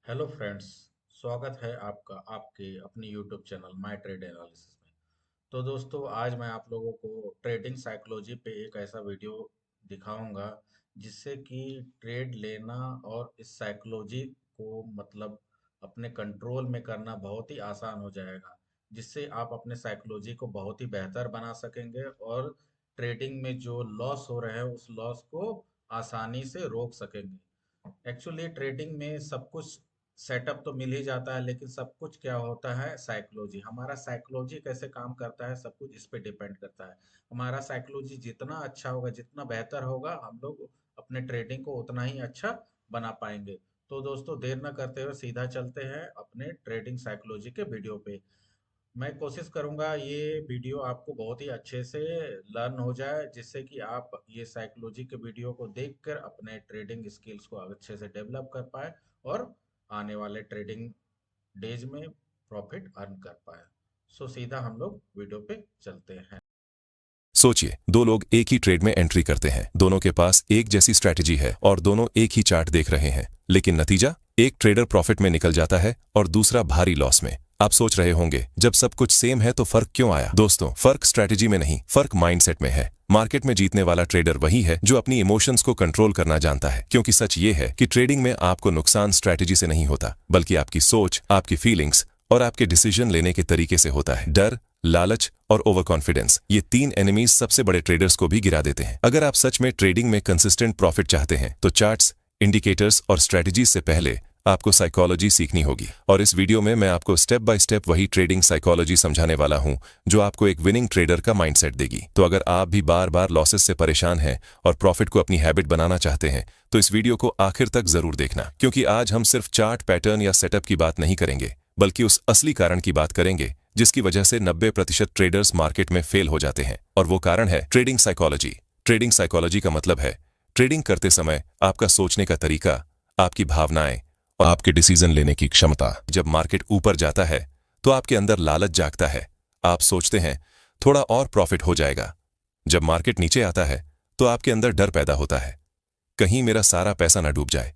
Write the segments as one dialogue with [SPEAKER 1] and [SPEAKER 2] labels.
[SPEAKER 1] Hello friends. स्वागत है आपका आपके अपने YouTube channel my trade analysis में। तो दोस्तों, आज मैं आप लोगों को ट्रेडिंग साइकोलॉजी पे एक ऐसा वीडियो दिखाऊंगा जिससे कि ट्रेड लेना और इस साइकोलॉजी को अपने कंट्रोल में करना बहुत ही आसान हो जाएगा, जिससे आप अपने साइकोलॉजी को बहुत ही बेहतर बना सकेंगे और ट्रेडिंग में जो लॉस हो रहे हैं उस लॉस को आसानी से रोक सकेंगे। एक्चुअली ट्रेडिंग में सब कुछ सेटअप तो मिल ही जाता है, लेकिन सब कुछ क्या होता है, साइकोलॉजी। हमारा साइकोलॉजी कैसे काम करता है, सब कुछ इस पे डिपेंड करता है। हमारा साइकोलॉजी जितना अच्छा होगा, जितना बेहतर होगा, हम लोग अपने ट्रेडिंग को उतना ही अच्छा बना पाएंगे। तो दोस्तों, देर न करते हुए सीधा चलते हैं अपने ट्रेडिंग साइकोलॉजी के वीडियो पे। मैं कोशिश करूंगा ये वीडियो आपको बहुत ही अच्छे से लर्न हो जाए, जिससे कि आप ये साइकोलॉजी के वीडियो को देखकर अपने ट्रेडिंग स्किल्स को अच्छे से डेवलप कर पाए और आने वाले ट्रेडिंग डेज में प्रॉफिट अर्न कर पाए। सो सीधा हम लोग वीडियो पे चलते हैं।
[SPEAKER 2] सोचिए, दो लोग एक ही ट्रेड में एंट्री करते हैं। दोनों के पास एक जैसी स्ट्रैटेजी है और दोनों एक ही चार्ट देख रहे हैं, लेकिन नतीजा, एक ट्रेडर प्रॉफिट में निकल जाता है और दूसरा भारी लॉस में। आप सोच रहे होंगे, जब सब कुछ सेम है तो फर्क क्यों आया? दोस्तों, फर्क स्ट्रैटेजी में नहीं, फर्क माइंडसेट में है। मार्केट में जीतने वाला ट्रेडर वही है जो अपनी इमोशंस को कंट्रोल करना जानता है, क्योंकि सच ये है कि ट्रेडिंग में आपको नुकसान स्ट्रैटेजी से नहीं होता, बल्कि आपकी सोच, आपकी फीलिंग्स और आपके डिसीजन लेने के तरीके से होता है। डर, लालच और ओवर कॉन्फिडेंस, ये तीन एनिमीज सबसे बड़े ट्रेडर्स को भी गिरा देते हैं। अगर आप सच में ट्रेडिंग में कंसिस्टेंट प्रॉफिट चाहते हैं तो चार्ट्स, इंडिकेटर्स और स्ट्रेटजीज से पहले आपको साइकोलॉजी सीखनी होगी। और इस वीडियो में मैं आपको स्टेप बाय स्टेप वही ट्रेडिंग साइकोलॉजी समझाने वाला हूं जो आपको एक विनिंग ट्रेडर का माइंडसेट देगी। तो अगर आप भी बार बार लॉसेस से परेशान हैं और प्रॉफिट को अपनी हैबिट बनाना चाहते हैं तो इस वीडियो को आखिर तक जरूर देखना, क्योंकि आज हम सिर्फ चार्ट पैटर्न या सेटअप की बात नहीं करेंगे, बल्कि उस असली कारण की बात करेंगे जिसकी वजह से 90% ट्रेडर्स मार्केट में फेल हो जाते हैं। और वो कारण है ट्रेडिंग साइकोलॉजी। ट्रेडिंग साइकोलॉजी का मतलब है ट्रेडिंग करते समय आपका सोचने का तरीका, आपकी भावनाएं और आपके डिसीजन लेने की क्षमता। जब मार्केट ऊपर जाता है तो आपके अंदर लालच जागता है, आप सोचते हैं थोड़ा और प्रॉफिट हो जाएगा। जब मार्केट नीचे आता है तो आपके अंदर डर पैदा होता है, कहीं मेरा सारा पैसा ना डूब जाए।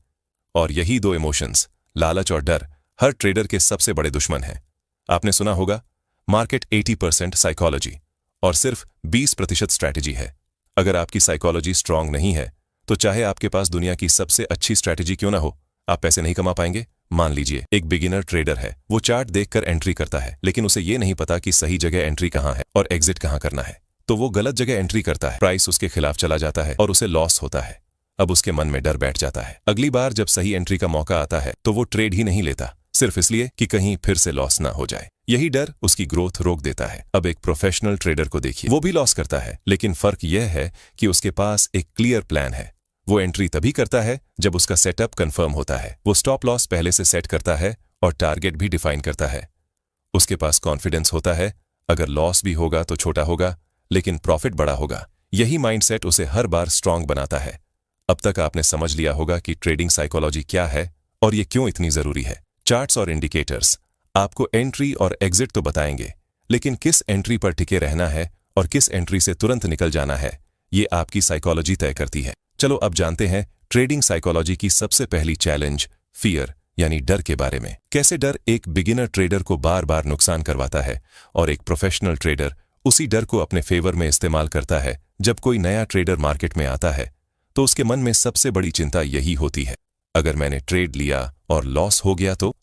[SPEAKER 2] और यही दो इमोशंस, लालच और डर, हर ट्रेडर के सबसे बड़े दुश्मन हैं। आपने सुना होगा, मार्केट 80% साइकोलॉजी और सिर्फ 20% स्ट्रैटेजी है। अगर आपकी साइकोलॉजी स्ट्रांग नहीं है तो चाहे आपके पास दुनिया की सबसे अच्छी स्ट्रैटेजी क्यों ना हो, आप पैसे नहीं कमा पाएंगे। मान लीजिए एक बिगिनर ट्रेडर है, वो चार्ट देखकर एंट्री करता है, लेकिन उसे ये नहीं पता कि सही जगह एंट्री कहाँ है और एग्जिट कहाँ करना है। तो वो गलत जगह एंट्री करता है, प्राइस उसके खिलाफ चला जाता है और उसे लॉस होता है। अब उसके मन में डर बैठ जाता है। अगली बार जब सही एंट्री का मौका आता है तो वो ट्रेड ही नहीं लेता, सिर्फ इसलिए कि कहीं फिर से लॉस ना हो जाए। यही डर उसकी ग्रोथ रोक देता है। अब एक प्रोफेशनल ट्रेडर को देखिए, वो भी लॉस करता है, लेकिन फर्क यह है कि उसके पास एक क्लियर प्लान है। वो एंट्री तभी करता है जब उसका सेटअप कंफर्म होता है। वो स्टॉप लॉस पहले से सेट करता है और टारगेट भी डिफाइन करता है। उसके पास कॉन्फिडेंस होता है, अगर लॉस भी होगा तो छोटा होगा, लेकिन प्रॉफिट बड़ा होगा। यही माइंडसेट उसे हर बार स्ट्रांग बनाता है। अब तक आपने समझ लिया होगा कि ट्रेडिंग साइकोलॉजी क्या है और ये क्यों इतनी जरूरी है। चार्ट्स और इंडिकेटर्स आपको एंट्री और एग्जिट तो बताएंगे, लेकिन किस एंट्री पर टिके रहना है और किस एंट्री से तुरंत निकल जाना है, ये आपकी साइकोलॉजी तय करती है। चलो अब जानते हैं ट्रेडिंग साइकोलॉजी की सबसे पहली चैलेंज, फियर यानी डर के बारे में। कैसे डर एक बिगिनर ट्रेडर को बार बार नुकसान करवाता है और एक प्रोफेशनल ट्रेडर उसी डर को अपने फेवर में इस्तेमाल करता है। जब कोई नया ट्रेडर मार्केट में आता है तो उसके मन में सबसे बड़ी चिंता यही होती है, अगर मैंने ट्रेड लिया और लॉस हो गया तो।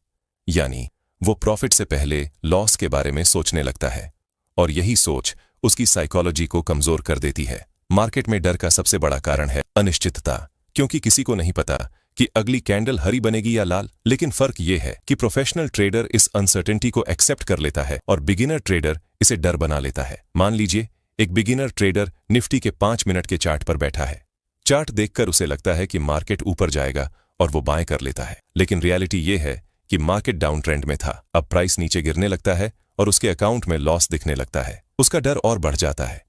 [SPEAKER 2] यानी वो प्रॉफिट से पहले लॉस के बारे में सोचने लगता है और यही सोच उसकी साइकोलॉजी को कमजोर कर देती है। मार्केट में डर का सबसे बड़ा कारण है अनिश्चितता, क्योंकि किसी को नहीं पता कि अगली कैंडल हरी बनेगी या लाल। लेकिन फर्क यह है कि प्रोफेशनल ट्रेडर इस अनसर्टेनिटी को एक्सेप्ट कर लेता है और बिगिनर ट्रेडर इसे डर बना लेता है। मान लीजिए एक बिगिनर ट्रेडर निफ्टी के 5 मिनट के चार्ट पर बैठा है। चार्ट देखकर उसे लगता है कि मार्केट ऊपर जाएगा और वो बाएं कर लेता है, लेकिन रियलिटी ये है कि मार्केट डाउन ट्रेंड में था। अब प्राइस नीचे गिरने लगता है और उसके अकाउंट में लॉस दिखने लगता है। उसका डर और बढ़ जाता है,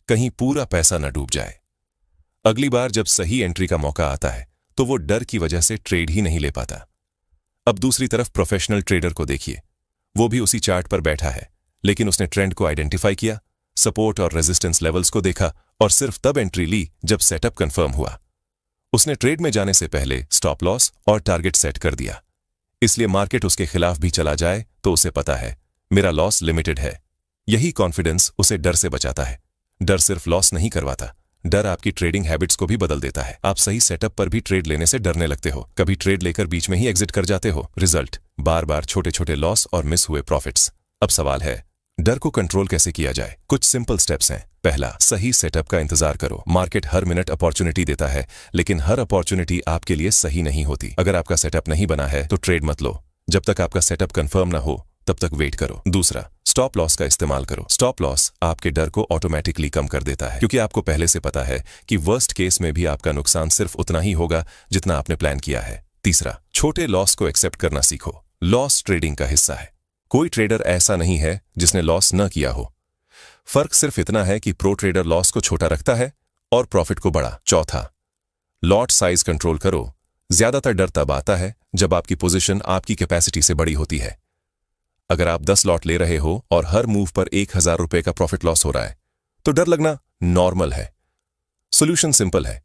[SPEAKER 2] कहीं पूरा पैसा न डूब जाए। अगली बार जब सही एंट्री का मौका आता है तो वो डर की वजह से ट्रेड ही नहीं ले पाता। अब दूसरी तरफ प्रोफेशनल ट्रेडर को देखिए, वो भी उसी चार्ट पर बैठा है, लेकिन उसने ट्रेंड को आइडेंटिफाई किया, सपोर्ट और रेजिस्टेंस लेवल्स को देखा और सिर्फ तब एंट्री ली जब सेटअप कंफर्म हुआ। उसने ट्रेड में जाने से पहले स्टॉप लॉस और टारगेट सेट कर दिया। इसलिए मार्केट उसके खिलाफ भी चला जाए तो उसे पता है मेरा लॉस लिमिटेड है। यही कॉन्फिडेंस उसे डर से बचाता है। डर सिर्फ लॉस नहीं करवाता, डर आपकी ट्रेडिंग हैबिट्स को भी बदल देता है। आप सही सेटअप पर भी ट्रेड लेने से डरने लगते हो, कभी ट्रेड लेकर बीच में ही एग्जिट कर जाते हो। रिजल्ट बार बार छोटे छोटे लॉस और मिस हुए प्रॉफिट्स। अब सवाल है, डर को कंट्रोल कैसे किया जाए? कुछ सिंपल स्टेप्स हैं। पहला, सही सेटअप का इंतजार करो। मार्केट हर मिनट अपॉर्चुनिटी देता है, लेकिन हर अपॉर्चुनिटी आपके लिए सही नहीं होती। अगर आपका सेटअप नहीं बना है तो ट्रेड मत लो। जब तक आपका सेटअप कंफर्म ना हो तब तक वेट करो। दूसरा, स्टॉप लॉस का इस्तेमाल करो। स्टॉप लॉस आपके डर को ऑटोमेटिकली कम कर देता है, क्योंकि आपको पहले से पता है कि वर्स्ट केस में भी आपका नुकसान सिर्फ उतना ही होगा जितना आपने प्लान किया है। तीसरा, छोटे लॉस को एक्सेप्ट करना सीखो। लॉस ट्रेडिंग का हिस्सा है। कोई ट्रेडर ऐसा नहीं है जिसने लॉस न किया हो। फर्क सिर्फ इतना है कि प्रो ट्रेडर लॉस को छोटा रखता है और प्रॉफिट को बड़ा। चौथा, लॉट साइज कंट्रोल करो। ज्यादातर डर तब आता है जब आपकी पोजीशन आपकी कैपेसिटी से बड़ी होती है। अगर आप 10 लॉट ले रहे हो और हर मूव पर 1000 रुपए का प्रॉफिट लॉस हो रहा है तो डर लगना नॉर्मल है। सॉल्यूशन सिंपल है,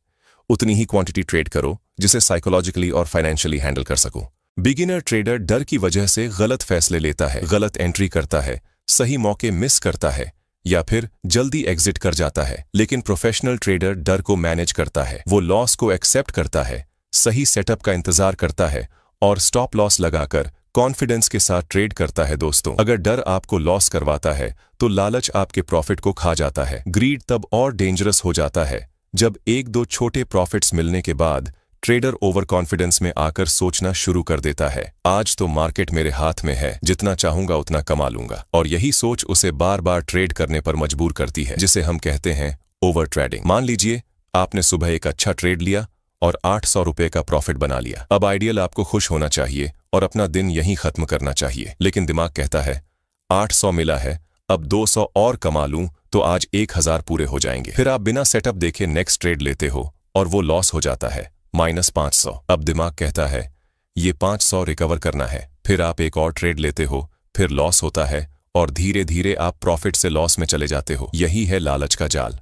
[SPEAKER 2] उतनी ही क्वांटिटी ट्रेड करो जिसे साइकोलॉजिकली और फाइनेंशियली हैंडल कर सको। बिगिनर ट्रेडर डर की वजह से गलत फैसले लेता है, गलत एंट्री करता है, सही मौके मिस करता है या फिर जल्दी एग्जिट कर जाता है। लेकिन प्रोफेशनल ट्रेडर डर को मैनेज करता है, वो लॉस को एक्सेप्ट करता है, सही सेटअप का इंतजार करता है और स्टॉप लॉस लगाकर कॉन्फिडेंस के साथ ट्रेड करता है। दोस्तों, अगर डर आपको लॉस करवाता है तो लालच आपके प्रॉफिट को खा जाता है। ग्रीड तब और डेंजरस हो जाता है जब एक दो छोटे प्रॉफिट्स मिलने के बाद ट्रेडर ओवर कॉन्फिडेंस में आकर सोचना शुरू कर देता है, आज तो मार्केट मेरे हाथ में है, जितना चाहूंगा उतना कमा लूंगा। और यही सोच उसे बार बार ट्रेड करने पर मजबूर करती है, जिसे हम कहते हैं ओवर ट्रेडिंग। मान लीजिए आपने सुबह एक अच्छा ट्रेड लिया और 800 रुपए का प्रॉफिट बना लिया। अब आइडियल आपको खुश होना चाहिए और अपना दिन यहीं खत्म करना चाहिए, लेकिन दिमाग कहता है 800 मिला है, अब 200 और कमा लूं तो आज 1000 पूरे हो जाएंगे। फिर आप बिना सेटअप देखे नेक्स्ट ट्रेड लेते हो और वो लॉस हो जाता है -500। अब दिमाग कहता है ये 500 रिकवर करना है। फिर आप एक और ट्रेड लेते हो, फिर लॉस होता है और धीरे धीरे आप प्रॉफिट से लॉस में चले जाते हो। यही है लालच का जाल,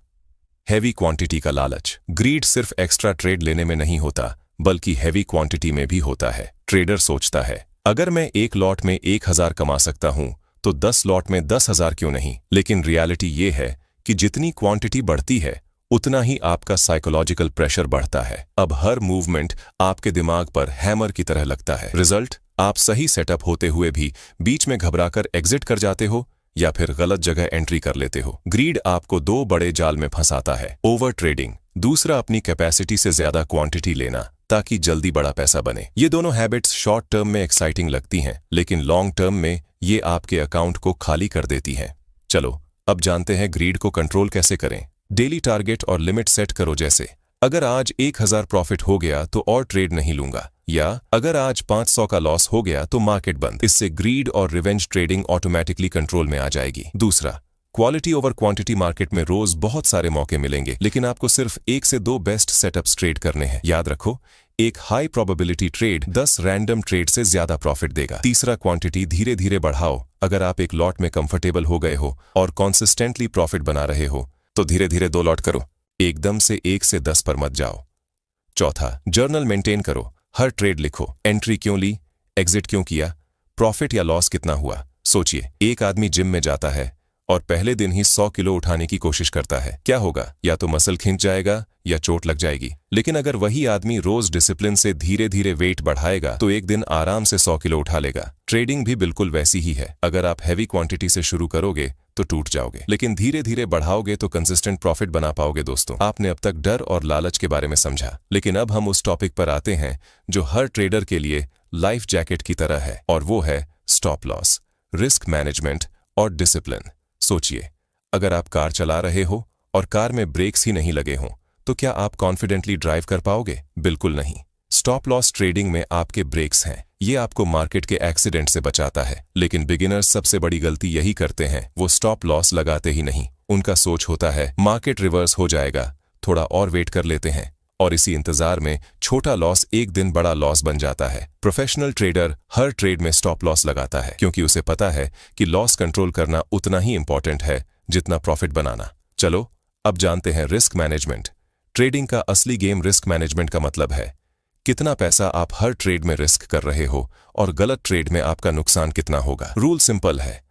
[SPEAKER 2] हैवी क्वांटिटी का लालच। ग्रीड सिर्फ एक्स्ट्रा ट्रेड लेने में नहीं होता, बल्कि हैवी क्वांटिटी में भी होता है। ट्रेडर सोचता है अगर मैं एक लॉट में 1000 कमा सकता हूं तो 10 लॉट में 10,000 क्यों नहीं। लेकिन रियलिटी ये है कि जितनी क्वांटिटी बढ़ती है उतना ही आपका साइकोलॉजिकल प्रेशर बढ़ता है। अब हर मूवमेंट आपके दिमाग पर हैमर की तरह लगता है। रिजल्ट, आप सही सेटअप होते हुए भी बीच में घबराकर एग्जिट कर जाते हो या फिर गलत जगह एंट्री कर लेते हो। ग्रीड आपको दो बड़े जाल में फंसाता है, ओवर ट्रेडिंग, दूसरा अपनी कैपेसिटी से ज्यादा क्वांटिटी लेना ताकि जल्दी बड़ा पैसा बने। ये दोनों हैबिट्स शॉर्ट टर्म में एक्साइटिंग लगती हैं, लेकिन लॉन्ग टर्म में ये आपके अकाउंट को खाली कर देती हैं। चलो अब जानते हैं ग्रीड को कंट्रोल कैसे करें। डेली टारगेट और लिमिट सेट करो, जैसे अगर आज 1000 प्रॉफिट हो गया तो और ट्रेड नहीं लूंगा, या अगर आज 500 का लॉस हो गया तो मार्केट बंद। इससे ग्रीड और रिवेंज ट्रेडिंग ऑटोमेटिकली कंट्रोल में आ जाएगी। दूसरा, क्वालिटी ओवर क्वांटिटी। मार्केट में रोज बहुत सारे मौके मिलेंगे, लेकिन आपको सिर्फ 1 से 2 बेस्ट सेटअप्स ट्रेड करने हैं। याद रखो, एक high probability trade 10 random trade से ज्यादा प्रॉफिट देगा। तीसरा, क्वांटिटी धीरे धीरे बढ़ाओ। अगर आप एक लॉट में कंफर्टेबल हो गए हो और कॉन्सिस्टेंटली प्रॉफिट बना रहे हो तो धीरे धीरे 2 लॉट करो, एकदम से 1 से 10 पर मत जाओ। चौथा, जर्नल मेंटेन करो। हर ट्रेड लिखो, एंट्री क्यों ली, एग्जिट क्यों किया, प्रॉफिट या लॉस कितना हुआ। सोचिए, एक आदमी जिम में जाता है और पहले दिन ही 100 किलो उठाने की कोशिश करता है, क्या होगा? या तो मसल खिंच जाएगा या चोट लग जाएगी। लेकिन अगर वही आदमी रोज डिसिप्लिन से धीरे धीरे वेट बढ़ाएगा तो एक दिन आराम से 100 किलो उठा लेगा। ट्रेडिंग भी बिल्कुल वैसी ही है। अगर आप हैवी क्वांटिटी से शुरू करोगे तो टूट जाओगे, लेकिन धीरे धीरे बढ़ाओगे तो कंसिस्टेंट प्रॉफिट बना पाओगे। दोस्तों, आपने अब तक डर और लालच के बारे में समझा, लेकिन अब हम उस टॉपिक पर आते हैं जो हर ट्रेडर के लिए लाइफ जैकेट की तरह है, और वो है स्टॉप लॉस, रिस्क मैनेजमेंट और डिसिप्लिन। सोचिए, अगर आप कार चला रहे हो और कार में ब्रेक्स ही नहीं लगे हों तो क्या आप कॉन्फिडेंटली ड्राइव कर पाओगे? बिल्कुल नहीं। स्टॉप लॉस ट्रेडिंग में आपके ब्रेक्स हैं, ये आपको मार्केट के एक्सीडेंट से बचाता है। लेकिन बिगिनर्स सबसे बड़ी गलती यही करते हैं, वो स्टॉप लॉस लगाते ही नहीं। उनका सोच होता है मार्केट रिवर्स हो जाएगा, थोड़ा और वेट कर लेते हैं, और इसी इंतजार में छोटा लॉस एक दिन बड़ा लॉस बन जाता है। प्रोफेशनल ट्रेडर हर ट्रेड में स्टॉप लॉस लगाता है, क्योंकि उसे पता है कि लॉस कंट्रोल करना उतना ही इंपॉर्टेंट है जितना प्रॉफिट बनाना। चलो अब जानते हैं रिस्क मैनेजमेंट। ट्रेडिंग का असली गेम रिस्क मैनेजमेंट का मतलब है कितना पैसा आप हर ट्रेड में रिस्क कर रहे हो और गलत ट्रेड में आपका नुकसान कितना होगा। रूल सिंपल है,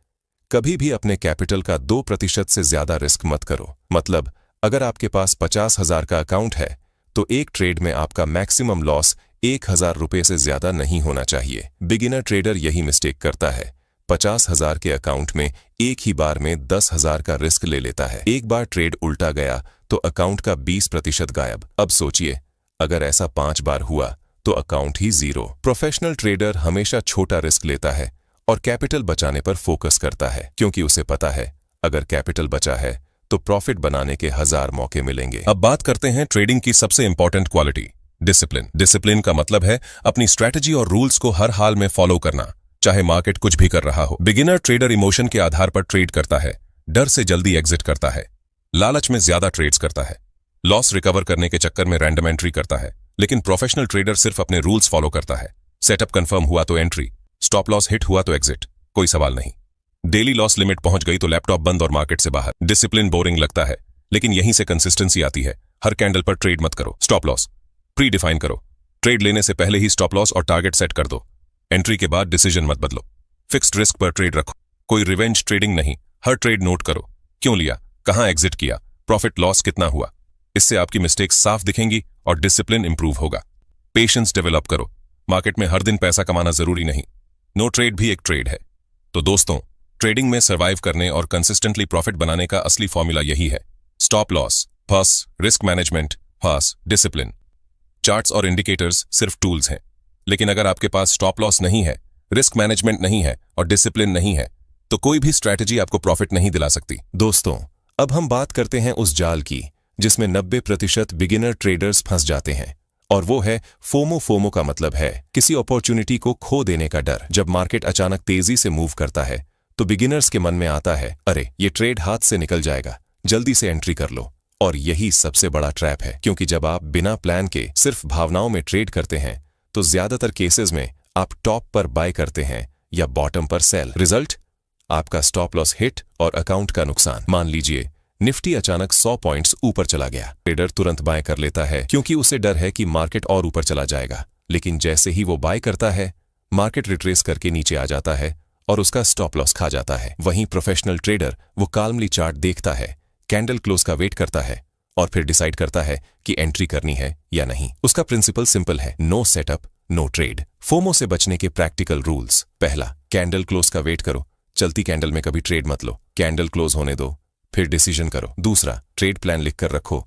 [SPEAKER 2] कभी भी अपने कैपिटल का 2% से ज्यादा रिस्क मत करो। मतलब अगर आपके पास 50,000 का अकाउंट है तो एक ट्रेड में आपका मैक्सिमम लॉस 1,000 रुपये से ज्यादा नहीं होना चाहिए। बिगिनर ट्रेडर यही मिस्टेक करता है, 50,000 के अकाउंट में एक ही बार में 10,000 का रिस्क ले लेता है। एक बार ट्रेड उल्टा गया तो अकाउंट का 20% गायब। अब सोचिए, अगर ऐसा 5 बार हुआ तो अकाउंट ही जीरो। प्रोफेशनल ट्रेडर हमेशा छोटा रिस्क लेता है और कैपिटल बचाने पर फोकस करता है, क्योंकि उसे पता है अगर कैपिटल बचा है तो प्रॉफिट बनाने के 1000 मौके मिलेंगे। अब बात करते हैं ट्रेडिंग की सबसे इंपॉर्टेंट क्वालिटी, डिसिप्लिन। डिसिप्लिन का मतलब है अपनी स्ट्रैटेजी और रूल्स को हर हाल में फॉलो करना, चाहे मार्केट कुछ भी कर रहा हो। बिगिनर ट्रेडर इमोशन के आधार पर ट्रेड करता है, डर से जल्दी एग्जिट करता है, लालच में ज्यादा ट्रेड्स करता है, लॉस रिकवर करने के चक्कर में रैंडम एंट्री करता है। लेकिन प्रोफेशनल ट्रेडर सिर्फ अपने रूल्स फॉलो करता है। सेटअप कंफर्म हुआ तो एंट्री, स्टॉप लॉस हिट हुआ तो एग्जिट, कोई सवाल नहीं। डेली लॉस लिमिट पहुंच गई तो लैपटॉप बंद और मार्केट से बाहर। डिसिप्लिन बोरिंग लगता है, लेकिन यहीं से कंसिस्टेंसी आती है। हर कैंडल पर ट्रेड मत करो, स्टॉप लॉस प्री डिफाइन करो, ट्रेड लेने से पहले ही स्टॉप लॉस और टारगेट सेट कर दो, एंट्री के बाद डिसीजन मत बदलो, फिक्स्ड रिस्क पर ट्रेड रखो, कोई रिवेंज ट्रेडिंग नहीं। हर ट्रेड नोट करो, क्यों लिया, कहां एग्जिट किया, प्रॉफिट लॉस कितना हुआ। इससे आपकी मिस्टेक्स साफ दिखेंगी और डिसिप्लिन इंप्रूव होगा। पेशेंस डेवलप करो, मार्केट में हर दिन पैसा कमाना जरूरी नहीं, नो ट्रेड भी एक ट्रेड है। तो दोस्तों, ट्रेडिंग में सर्वाइव करने और कंसिस्टेंटली प्रॉफिट बनाने का असली फॉर्मूला यही है। Stop loss first, risk management first, discipline. Charts और इंडिकेटर्स सिर्फ टूल्स हैं, लेकिन अगर आपके पास स्टॉप लॉस नहीं है, रिस्क मैनेजमेंट नहीं है और डिसिप्लिन नहीं है तो कोई भी स्ट्रैटेजी आपको प्रॉफिट नहीं दिला सकती। दोस्तों, अब हम बात करते हैं उस जाल की जिसमें 90% बिगिनर ट्रेडर्स फंस जाते हैं, और वो है फोमो। फोमो का मतलब है किसी अपॉर्चुनिटी को खो देने का डर। जब मार्केट अचानक तेजी से मूव करता है तो बिगिनर्स के मन में आता है, अरे ये ट्रेड हाथ से निकल जाएगा, जल्दी से एंट्री कर लो। और यही सबसे बड़ा ट्रैप है, क्योंकि जब आप बिना प्लान के सिर्फ भावनाओं में ट्रेड करते हैं तो ज्यादातर केसेस में आप टॉप पर बाय करते हैं या बॉटम पर सेल। रिजल्ट, आपका स्टॉप लॉस हिट और अकाउंट का नुकसान। मान लीजिए निफ्टी अचानक 100 पॉइंट्स ऊपर चला गया, ट्रेडर तुरंत बाय कर लेता है क्योंकि उसे डर है कि मार्केट और ऊपर चला जाएगा। लेकिन जैसे ही वो बाय करता है, मार्केट रिट्रेस करके नीचे आ जाता है और उसका स्टॉप लॉस खा जाता है। वहीं प्रोफेशनल ट्रेडर वो काल्मली चार्ट देखता है, कैंडल क्लोज का वेट करता है और फिर डिसाइड करता है कि एंट्री करनी है या नहीं। उसका प्रिंसिपल सिंपल है, no setup no trade. FOMO से बचने के प्रैक्टिकल रूल्स। पहला, कैंडल क्लोज का वेट करो, चलती कैंडल में कभी ट्रेड मत लो, कैंडल क्लोज होने दो फिर डिसीजन करो। दूसरा, ट्रेड प्लान लिख कर रखो,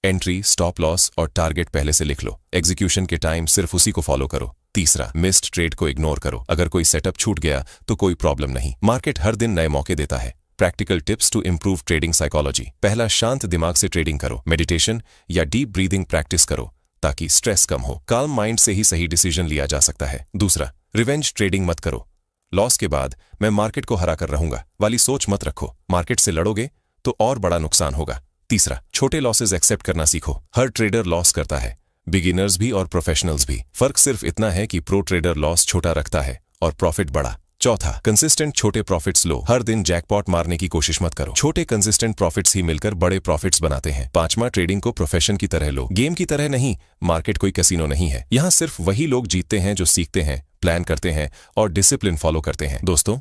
[SPEAKER 2] एंट्री, स्टॉप लॉस और टारगेट पहले से लिख लो, एग्जीक्यूशन के टाइम सिर्फ उसी को फॉलो करो। तीसरा, मिस्ड ट्रेड को इग्नोर करो, अगर कोई सेटअप छूट गया तो कोई प्रॉब्लम नहीं, मार्केट हर दिन नए मौके देता है। Practical tips to improve trading psychology. पहला, शांत दिमाग से ट्रेडिंग करो, मेडिटेशन या डीप ब्रीदिंग प्रैक्टिस करो ताकि स्ट्रेस कम हो। काल्म माइंड से ही सही डिसीजन लिया जा सकता है। दूसरा, रिवेंज ट्रेडिंग मत करो, लॉस के बाद मैं मार्केट को हरा कर रहूंगा वाली सोच मत रखो, मार्केट से लड़ोगे तो और बड़ा नुकसान होगा। तीसरा, छोटे लॉसेस एक्सेप्ट करना सीखो, हर ट्रेडर लॉस करता है, बिगिनर्स भी और प्रोफेशनल्स भी। फर्क सिर्फ इतना है कि प्रो ट्रेडर लॉस छोटा रखता है और प्रॉफिट बड़ा। चौथा, कंसिस्टेंट छोटे प्रॉफिट्स लो, हर दिन जैकपॉट मारने की कोशिश मत करो, छोटे कंसिस्टेंट प्रॉफिट्स ही मिलकर बड़े प्रॉफिट्स बनाते हैं। पांचवा, ट्रेडिंग को प्रोफेशन की तरह लो, गेम की तरह नहीं, मार्केट कोई कैसीनो नहीं है, यहाँ सिर्फ वही लोग जीतते हैं जो सीखते हैं, प्लान करते हैं और डिसिप्लिन फॉलो करते हैं। दोस्तों,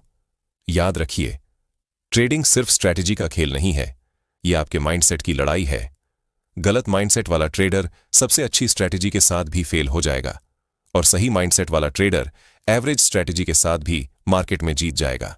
[SPEAKER 2] याद रखिए, ट्रेडिंग सिर्फ स्ट्रैटेजी का खेल नहीं है, ये आपके माइंडसेट की लड़ाई है। गलत माइंडसेट वाला ट्रेडर सबसे अच्छी स्ट्रैटेजी के साथ भी फेल हो जाएगा और सही माइंडसेट वाला ट्रेडर एवरेज स्ट्रैटेजी के साथ भी मार्केट में जीत जाएगा।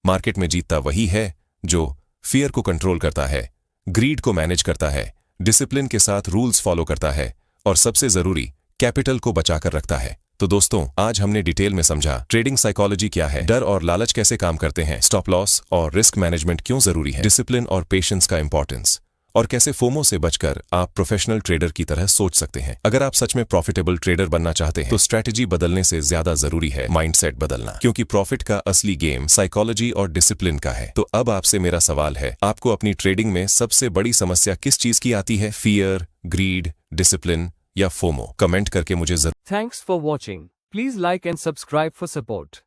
[SPEAKER 2] मार्केट में जीतता वही है जो फियर को कंट्रोल करता है, ग्रीड को मैनेज करता है, डिसिप्लिन के साथ रूल्स फॉलो करता है और सबसे जरूरी, कैपिटल को बचाकर रखता है। तो दोस्तों, आज हमने डिटेल में समझा ट्रेडिंग साइकोलॉजी क्या है, डर और लालच कैसे काम करते हैं, स्टॉप लॉस और रिस्क मैनेजमेंट क्यों जरूरी है, डिसिप्लिन और पेशेंस का इंपॉर्टेंस, और कैसे फोमो से बचकर आप प्रोफेशनल ट्रेडर की तरह सोच सकते हैं। अगर आप सच में प्रॉफिटेबल ट्रेडर बनना चाहते हैं तो स्ट्रैटेजी बदलने से ज्यादा जरूरी है माइंडसेट बदलना, क्योंकि प्रॉफिट का असली गेम साइकोलॉजी और डिसिप्लिन का है। तो अब आपसे मेरा सवाल है, आपको अपनी ट्रेडिंग में सबसे बड़ी समस्या किस चीज की आती है, फियर, ग्रीड, डिसिप्लिन या फोमो? कमेंट करके मुझे
[SPEAKER 3] Thanks for watching. Please like and subscribe for support.